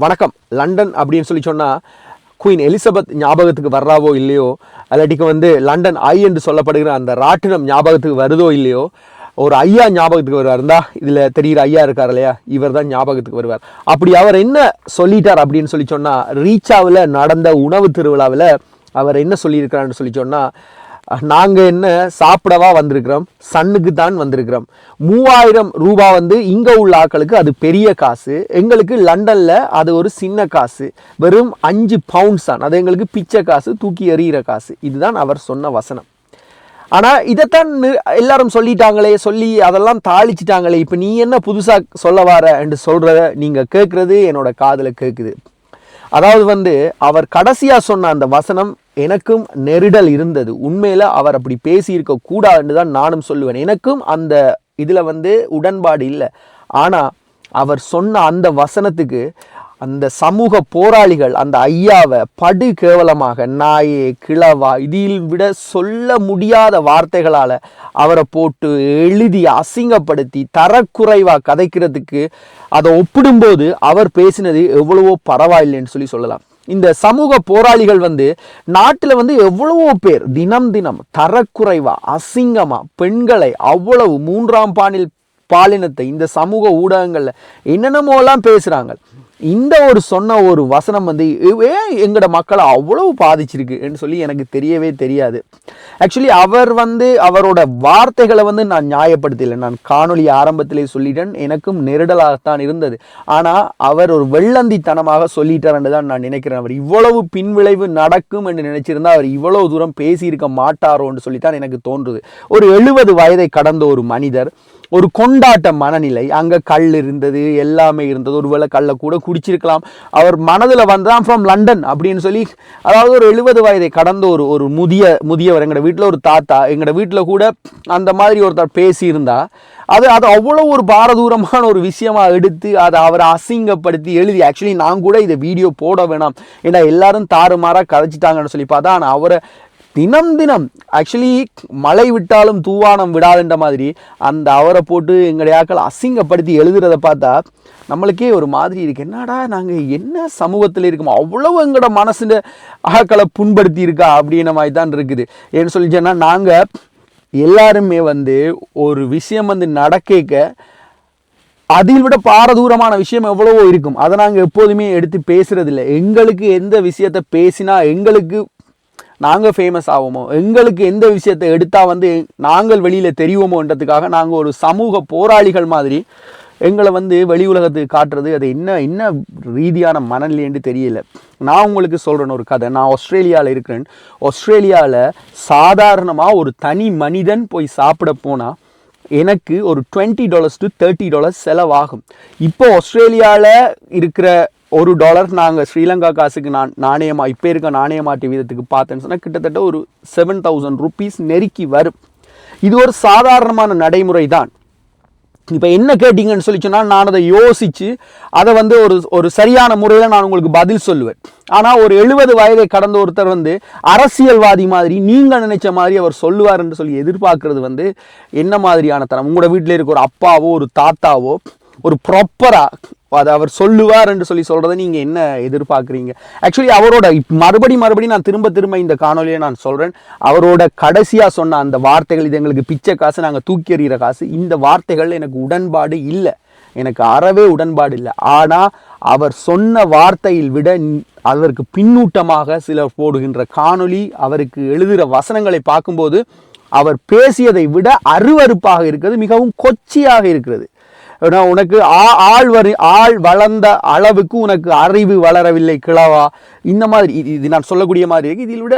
வணக்கம். லண்டன் அப்படின்னு சொல்லி சொன்னால் குயின் எலிசபெத் ஞாபகத்துக்கு வர்றாவோ இல்லையோ, அல்லாட்டிக்கு லண்டன் ஐ என்று சொல்லப்படுகிற அந்த ராட்டினம் ஞாபகத்துக்கு வருதோ இல்லையோ, ஒரு ஐயா ஞாபகத்துக்கு வருவார். இருந்தா இதில் தெரிகிற ஐயா இருக்கார் இல்லையா, இவர் தான் ஞாபகத்துக்கு வருவார். அப்படி அவர் என்ன சொல்லிட்டார் அப்படின்னு சொல்லி சொன்னால், ரீச்சாவில் நடந்த உணவு திருவிழாவில் அவர் என்ன சொல்லியிருக்கிறான்னு சொல்லி சொன்னால், நாங்கள் என்ன சாப்பிடவா வந்திருக்கிறோம், சன்னுக்கு தான் வந்திருக்கிறோம். 3000 ரூபாய் இங்கே உள்ள ஆட்களுக்கு அது பெரிய காசு, எங்களுக்கு லண்டனில் அது ஒரு சின்ன காசு, வெறும் 5 பவுண்ட்ஸ் தான், அது எங்களுக்கு பிச்சை காசு, தூக்கி எறிகிற காசு. இதுதான் அவர் சொன்ன வசனம். ஆனால் இதைத்தான் எல்லாரும் சொல்லிட்டாங்களே, சொல்லி அதெல்லாம் தாளிச்சிட்டாங்களே, இப்போ நீ என்ன புதுசாக சொல்ல வர என்று சொல்கிறத நீங்கள் கேட்குறது என்னோட காதில் கேட்குது. அதாவது அவர் கடைசியாக சொன்ன அந்த வசனம் எனக்கும் நெருடல் இருந்தது. உண்மையில் அவர் அப்படி பேசியிருக்க கூடாதுன்னு தான் நானும் சொல்லுவேன். எனக்கும் அந்த இதில் உடன்பாடு இல்லை. ஆனால் அவர் சொன்ன அந்த வசனத்துக்கு அந்த சமூக போராளிகள் அந்த ஐயாவை படு கேவலமாக நாயே கிழவா இதில் விட சொல்ல முடியாத வார்த்தைகளால் அவரை போட்டு எழுதி அசிங்கப்படுத்தி தரக்குறைவாக கதைக்கிறதுக்கு அதை ஒப்பிடும்போது அவர் பேசினது எவ்வளவோ பரவாயில்லைன்னு சொல்லலாம். இந்த சமூக போராளிகள் நாட்டில் எவ்வளவோ பேர் தினம் தினம் தரக்குறைவா அசிங்கமா பெண்களை அவ்வளவு 3ஆம் பாலினத்தை இந்த சமூக ஊடகங்கள்ல என்னென்னமோலாம் பேசுறாங்க. இந்த சொன்ன ஒரு வசனம் எங்களோட மக்களை அவ்வளவு பாதிச்சிருக்கு சொல்லி எனக்கு தெரியவே தெரியாது. ஆக்சுவலி அவர் அவரோட வார்த்தைகளை நான் நியாயப்படுத்தலை. நான் காணொலி ஆரம்பத்திலே சொல்லிட்டேன், எனக்கும் நெருடலாகத்தான் இருந்தது. ஆனால் அவர் ஒரு வெள்ளந்தித்தனமாக சொல்லிட்டார்ன்னு தான் நான் நினைக்கிறேன். அவர் இவ்வளவு பின்விளைவு நடக்கும் என்று நினைச்சிருந்தா அவர் இவ்வளவு தூரம் பேசியிருக்க மாட்டாரோன்னு சொல்லித்தான் எனக்கு தோன்றுது. ஒரு 70 வயதை கடந்த ஒரு மனிதர், ஒரு கொண்டாட்ட மனநிலை, அங்கே கல் இருந்தது, எல்லாமே இருந்தது, ஒருவேளை கல்லை கூட குடிச்சிருக்கலாம். அவர் மனதில் வந்தான் ஃப்ரம் லண்டன் அப்படின்னு சொல்லி, அதாவது ஒரு 70 வயதை கடந்த ஒரு முதியவர், எங்களோட வீட்டில் ஒரு தாத்தா, எங்களோட வீட்டில் கூட அந்த மாதிரி ஒருத்தர் பேசியிருந்தா அது அவ்வளோ ஒரு பாரதூரமான ஒரு விஷயமா எடுத்து அதை அவரை அசிங்கப்படுத்தி எழுதி, ஆக்சுவலி நான் கூட இதை வீடியோ போட வேணாம் ஏன்னா எல்லாரும் தாறுமாறாக கதைச்சிட்டாங்கன்னு சொல்லி பார்த்தா, ஆனால் அவரை தினம் தினம் ஆக்சுவலி மழை விட்டாலும் தூவானம் விடாதுன்ற மாதிரி அந்த அவரை போட்டு எங்களுடைய ஆக்கள் அசிங்கப்படுத்தி எழுதுறதை பார்த்தா நம்மளுக்கே ஒரு மாதிரி இருக்கு. என்னடா நாங்கள் என்ன சமூகத்தில் இருக்கோம், அவ்வளவு எங்களோட மனசுல ஆக்களை புண்படுத்தி இருக்கா அப்படின்ற மாதிரி தான் இருக்குது. ஏன்னு சொல்லி சொன்னால், நாங்கள் எல்லாருமே ஒரு விஷயம் நடக்க அதில் விட பாரதூரமான விஷயம் எவ்வளவோ இருக்கும், அதை நாங்கள் எப்போதுமே எடுத்து பேசுறதில்லை. எங்களுக்கு எந்த விஷயத்தை பேசினா எங்களுக்கு நாங்கள் ஃபேமஸ் ஆவோமோ, எங்களுக்கு எந்த விஷயத்தை எடுத்தால் நாங்கள் வெளியில் தெரியுமோன்றதுக்காக நாங்கள் ஒரு சமூக போராளிகள் மாதிரி எங்களை வெளி உலகத்துக்கு காட்டுறது, அது என்ன ரீதியான மனநிலைன்னு தெரியல. நான் உங்களுக்கு சொல்கிறேன் ஒரு கதை. நான் ஆஸ்திரேலியாவில் இருக்கிறேன். ஆஸ்திரேலியாவில் சாதாரணமாக ஒரு தனி மனிதன் போய் சாப்பிட போனால் எனக்கு ஒரு $20 to $30 செலவாகும். இப்போ ஆஸ்திரேலியாவில் இருக்கிற $1 நாங்கள் ஸ்ரீலங்கா காசுக்கு நாணயமாக இப்போ இருக்க நாணய மாற்று வீதத்துக்கு பார்த்தேன்னு சொன்னால் கிட்டத்தட்ட ஒரு 7,000 rupees நெருக்கி வரும். இது ஒரு சாதாரணமான நடைமுறை தான். இப்போ என்ன கேட்டிங்கன்னு சொல்லி சொன்னால், நான் அதை யோசித்து அதை ஒரு சரியான முறையில் நான் உங்களுக்கு பதில் சொல்லுவேன். ஆனால் ஒரு 70 வயதை கடந்த ஒருத்தர் அரசியல்வாதி மாதிரி நீங்கள் நினைச்ச மாதிரி அவர் சொல்லுவார் என்று சொல்லி எதிர்பார்க்கறது என்ன மாதிரியான தரம்? உங்களோட வீட்டில் இருக்க ஒரு அப்பாவோ ஒரு தாத்தாவோ ஒரு ப்ராப்பராக அதை அவர் சொல்லுவார் என்று சொல்கிறத நீங்கள் என்ன எதிர்பார்க்குறீங்க? ஆக்சுவலி அவரோட மறுபடி நான் திரும்ப இந்த காணொலியை நான் சொல்கிறேன், அவரோட கடைசியாக சொன்ன அந்த வார்த்தைகள், இது எங்களுக்கு பிச்சை காசு, நாங்கள் தூக்கி எறிகிற காசு, இந்த வார்த்தைகள் எனக்கு உடன்பாடு இல்லை, எனக்கு அறவே உடன்பாடு இல்லை. ஆனால் அவர் சொன்ன வார்த்தையில் விட அதற்கு பின்னூட்டமாக சிலர் போடுகின்ற காணொலி, அவருக்கு எழுதுகிற வசனங்களை பார்க்கும்போது அவர் பேசியதை விட அருவருப்பாக இருக்கிறது, மிகவும் கொச்சியாக இருக்கிறது. உனக்கு ஆள் வளர்ந்த அளவுக்கு உனக்கு அறிவு வளரவில்லை கிழவா, இந்த மாதிரி இது நான் சொல்லக்கூடிய மாதிரி இருக்கு. இதில் விட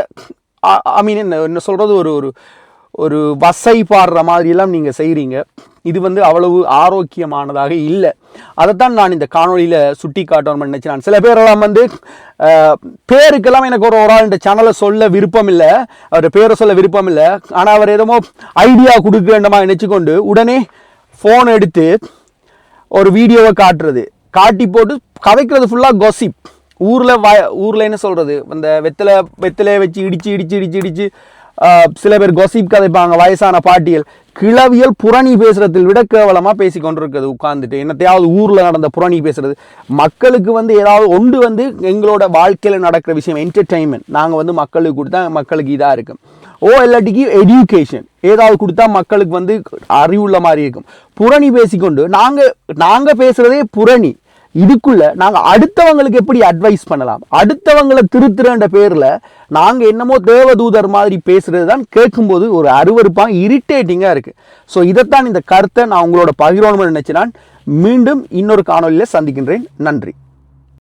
என்ன சொல்றது, ஒரு வசை பாடுற மாதிரியெல்லாம் நீங்கள் செய்கிறீங்க. இது அவ்வளவு ஆரோக்கியமானதாக இல்லை. அதைத்தான் நான் இந்த காணொலியில் சுட்டி காட்டணும்னு நினச்சேன். சில பேரெல்லாம் பேருக்கெல்லாம் எனக்கு ஒரு ஆள் இந்த சேனலை சொல்ல விருப்பம் இல்லை, அவர் பேரை சொல்ல விருப்பம் இல்லை. ஆனால் அவர் ஏதோ ஐடியா கொடுக்குறேண்டமா நினச்சிக்கொண்டு உடனே ஃபோன் எடுத்து ஒரு வீடியோவை காட்டி போட்டு கதைக்கிறது ஃபுல்லாக காசிப். ஊரில் என்ன சொல்கிறது, அந்த வெத்தலையை வச்சு இடித்து சில பேர் கொசிப் கதைப்பாங்க, வயசான பாட்டியல் கிளவியல் புரணி பேசுறதில் விட கேவலமா பேசி கொண்டிருக்கிறது உட்கார்ந்துட்டு. என்னத்தையாவது ஊர்ல நடந்த புரணி பேசுறது. மக்களுக்கு வந்து ஏதாவது ஒன்று வந்து எங்களோட வாழ்க்கையில நடக்கிற விஷயம் என்டர்டெயின்மெண்ட் நாங்கள் வந்து மக்களுக்கு கொடுத்தா மக்களுக்கு இதா இருக்கும். இல்லாட்டிக்கு எஜுகேஷன் ஏதாவது கொடுத்தா மக்களுக்கு வந்து அறிவுள்ள மாதிரி இருக்கும். புரணி பேசிக்கொண்டு நாங்க பேசுறதே புரணி. இதுக்குள்ள நாங்க அடுத்தவங்களுக்கு எப்படி அட்வைஸ் பண்ணலாம், அடுத்தவங்களை திருத்துறன்ற பேர்ல நாங்க என்னமோ தேவதூதர் மாதிரி பேசுறது தான் கேட்கும்போது ஒரு அருவருப்பா இரிட்டேட்டிங்கா இருக்கு. ஸோ இதைத்தான் இந்த கருத்தை நான் உங்களோட பகிரணும்னு நினைச்சு நான் மீண்டும் இன்னொரு காணொலியில சந்திக்கின்றேன். நன்றி.